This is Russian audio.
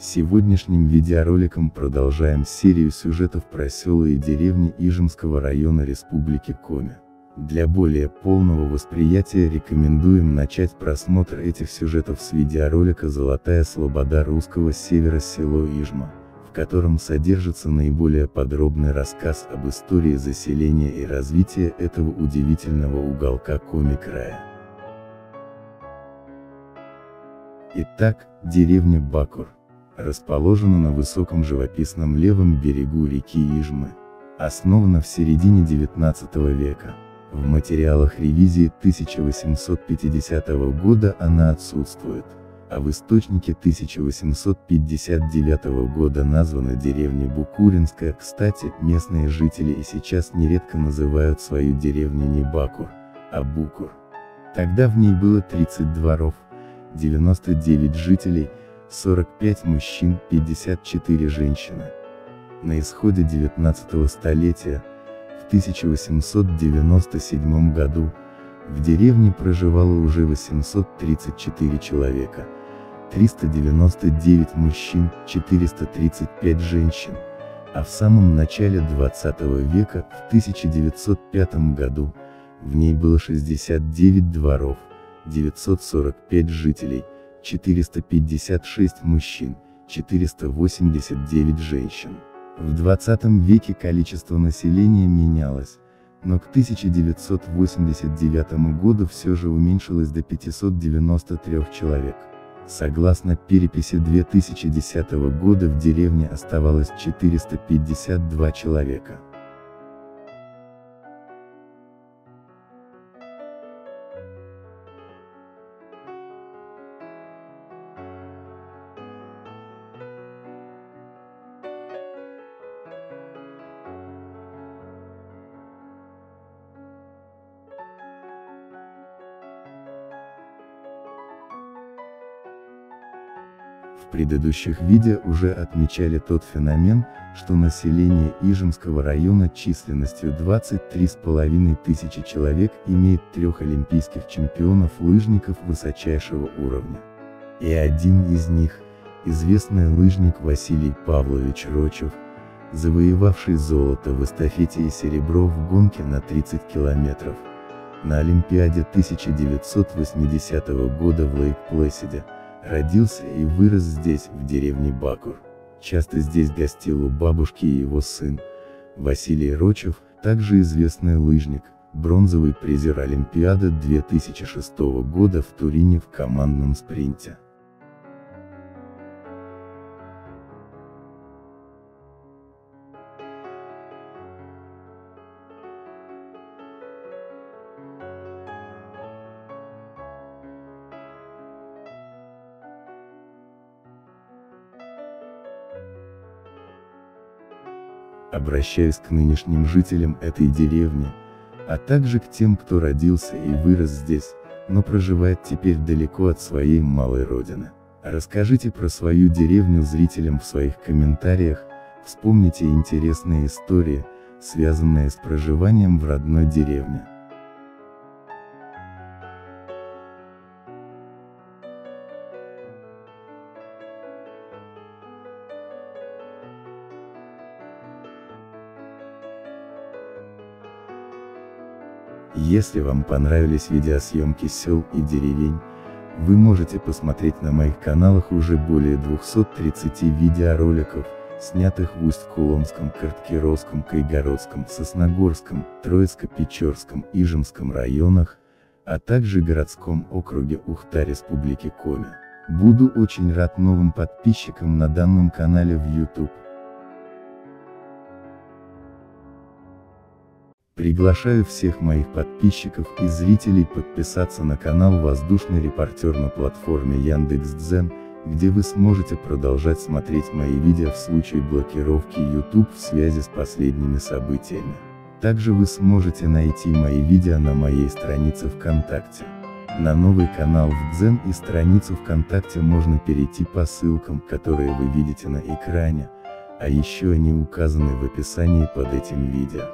Сегодняшним видеороликом продолжаем серию сюжетов про села и деревни Ижемского района Республики Коми. Для более полного восприятия рекомендуем начать просмотр этих сюжетов с видеоролика «Золотая слобода русского севера, село Ижма», в котором содержится наиболее подробный рассказ об истории заселения и развития этого удивительного уголка Коми края. Итак, деревня Бакур расположена на высоком живописном левом берегу реки Ижмы. Основана в середине XIX века. В материалах ревизии 1850 года она отсутствует, а в источнике 1859 года названа деревня Букуринская. Кстати, местные жители и сейчас нередко называют свою деревню не Бакур, а Букур. Тогда в ней было 30 дворов, 99 жителей, 45 мужчин, 54 женщины. На исходе 19 столетия, в 1897 году, в деревне проживало уже 834 человека, 399 мужчин, 435 женщин, а в самом начале 20 века, в 1905 году, в ней было 69 дворов, 945 жителей, 456 мужчин, 489 женщин. В 20 веке количество населения менялось, но к 1989 году все же уменьшилось до 593 человек. Согласно переписи 2010 года в деревне оставалось 452 человека. В предыдущих видео уже отмечали тот феномен, что население Ижемского района численностью 23,5 тысячи человек имеет 3 олимпийских чемпионов-лыжников высочайшего уровня. И один из них, известный лыжник Василий Павлович Рочев, завоевавший золото в эстафете и серебро в гонке на 30 километров, на Олимпиаде 1980 года в Лейк-Плэсиде, родился и вырос здесь, в деревне Бакур. Часто здесь гостил у бабушки и его сын, Василий Рочев, также известный лыжник, бронзовый призер Олимпиады 2006 года в Турине в командном спринте. Обращаюсь к нынешним жителям этой деревни, а также к тем, кто родился и вырос здесь, но проживает теперь далеко от своей малой родины. Расскажите про свою деревню зрителям в своих комментариях, вспомните интересные истории, связанные с проживанием в родной деревне. Если вам понравились видеосъемки сел и деревень, вы можете посмотреть на моих каналах уже более 230 видеороликов, снятых в Усть-Куломском, Карткировском, Кайгородском, Сосногорском, Троицко-Печорском, Ижемском районах, а также городском округе Ухта Республики Коми. Буду очень рад новым подписчикам на данном канале в YouTube. Приглашаю всех моих подписчиков и зрителей подписаться на канал «Воздушный репортер» на платформе Яндекс.Дзен, где вы сможете продолжать смотреть мои видео в случае блокировки YouTube в связи с последними событиями. Также вы сможете найти мои видео на моей странице ВКонтакте. На новый канал в Дзен и страницу ВКонтакте можно перейти по ссылкам, которые вы видите на экране, а еще они указаны в описании под этим видео.